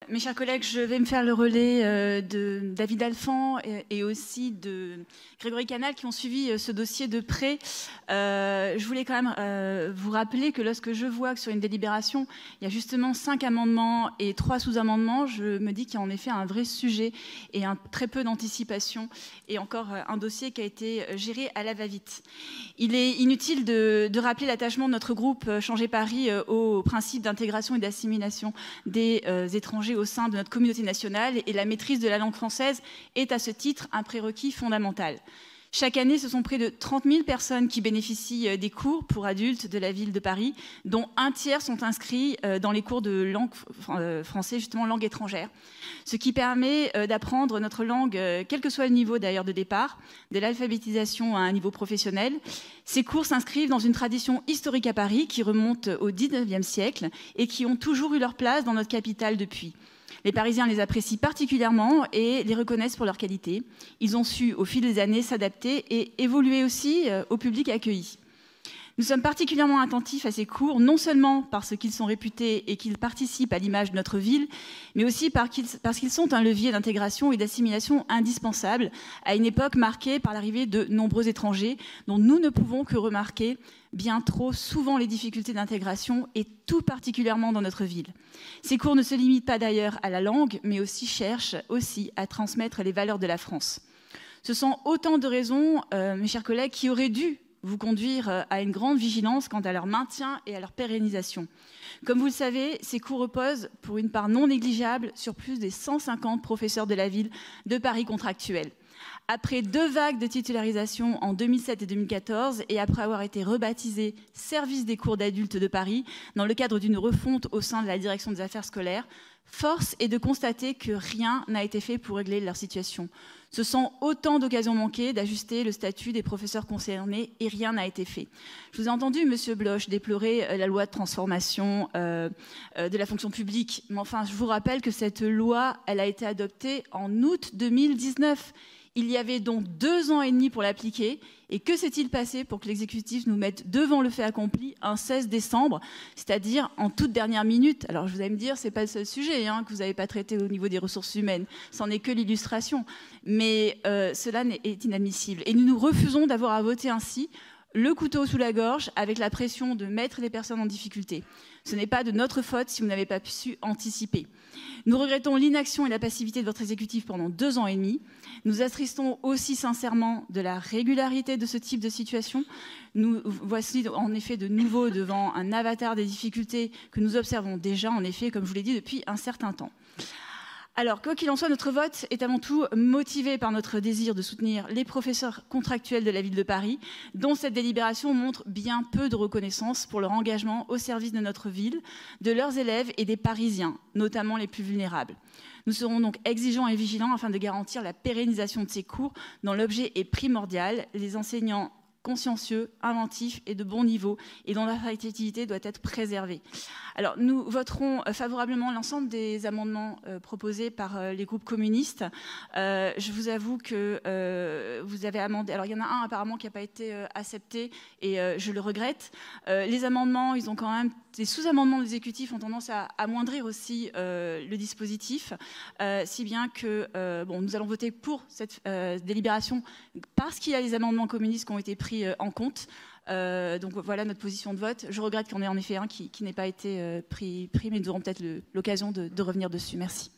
Mes chers collègues, je vais me faire le relais de David Alphand et aussi de Grégory Canal qui ont suivi ce dossier de près. Je voulais quand même vous rappeler que lorsque je vois que sur une délibération, il y a justement 5 amendements et 3 sous-amendements, je me dis qu'il y a en effet un vrai sujet et très peu d'anticipation et encore un dossier qui a été géré à la va-vite. Il est inutile de rappeler l'attachement de notre groupe Changer Paris au principe d'intégration et d'assimilation des étrangers au sein de notre communauté nationale, et la maîtrise de la langue française est à ce titre un prérequis fondamental. Chaque année, ce sont près de 30 000 personnes qui bénéficient des cours pour adultes de la ville de Paris, dont un tiers sont inscrits dans les cours de langue français, justement langue étrangère, ce qui permet d'apprendre notre langue, quel que soit le niveau d'ailleurs de départ, de l'alphabétisation à un niveau professionnel. Ces cours s'inscrivent dans une tradition historique à Paris qui remonte au XIXe siècle et qui ont toujours eu leur place dans notre capitale depuis. Les Parisiens les apprécient particulièrement et les reconnaissent pour leur qualité. Ils ont su, au fil des années, s'adapter et évoluer aussi au public accueilli. Nous sommes particulièrement attentifs à ces cours, non seulement parce qu'ils sont réputés et qu'ils participent à l'image de notre ville, mais aussi parce qu'ils sont un levier d'intégration et d'assimilation indispensable à une époque marquée par l'arrivée de nombreux étrangers, dont nous ne pouvons que remarquer bien trop souvent les difficultés d'intégration, et tout particulièrement dans notre ville. Ces cours ne se limitent pas d'ailleurs à la langue, mais aussi cherchent à transmettre les valeurs de la France. Ce sont autant de raisons, mes chers collègues, qui auraient dû vous conduire à une grande vigilance quant à leur maintien et à leur pérennisation. Comme vous le savez, ces cours reposent pour une part non négligeable sur plus des 150 professeurs de la ville de Paris contractuels. Après 2 vagues de titularisation en 2007 et 2014, et après avoir été rebaptisé Service des cours d'adultes de Paris, dans le cadre d'une refonte au sein de la direction des affaires scolaires, force est de constater que rien n'a été fait pour régler leur situation. Ce sont autant d'occasions manquées d'ajuster le statut des professeurs concernés et rien n'a été fait. Je vous ai entendu, Monsieur Bloch, déplorer la loi de transformation de la fonction publique. Mais enfin, je vous rappelle que cette loi, elle a été adoptée en août 2019. Il y avait donc 2 ans et demi pour l'appliquer. Et que s'est-il passé pour que l'exécutif nous mette devant le fait accompli un 16 décembre, c'est-à-dire en toute dernière minute? Alors vous allez me dire, ce n'est pas le seul sujet que vous n'avez pas traité au niveau des ressources humaines. C'en est que l'illustration. Mais cela est inadmissible. Et nous refusons d'avoir à voter ainsi, le couteau sous la gorge, avec la pression de mettre les personnes en difficulté. Ce n'est pas de notre faute si vous n'avez pas su anticiper. Nous regrettons l'inaction et la passivité de votre exécutif pendant 2 ans et demi. Nous attristons aussi sincèrement de la régularité de ce type de situation. Nous voici en effet de nouveau devant un avatar des difficultés que nous observons déjà, en effet, comme je vous l'ai dit, depuis un certain temps. Alors, quoi qu'il en soit, notre vote est avant tout motivé par notre désir de soutenir les professeurs contractuels de la ville de Paris, dont cette délibération montre bien peu de reconnaissance pour leur engagement au service de notre ville, de leurs élèves et des Parisiens, notamment les plus vulnérables. Nous serons donc exigeants et vigilants afin de garantir la pérennisation de ces cours dont l'objet est primordial, les enseignants consciencieux, inventifs et de bon niveau, et dont l'attractivité doit être préservée. Alors, nous voterons favorablement l'ensemble des amendements proposés par les groupes communistes. Je vous avoue que vous avez amendé... Alors, il y en a un apparemment qui n'a pas été accepté, et je le regrette. Les amendements, ils ont quand même... Les sous-amendements de l'exécutif ont tendance à amoindrir aussi le dispositif, si bien que nous allons voter pour cette délibération parce qu'il y a les amendements communistes qui ont été pris en compte. Donc voilà notre position de vote. Je regrette qu'il y en ait en effet un qui n'ait pas été pris, mais nous aurons peut-être l'occasion de revenir dessus. Merci.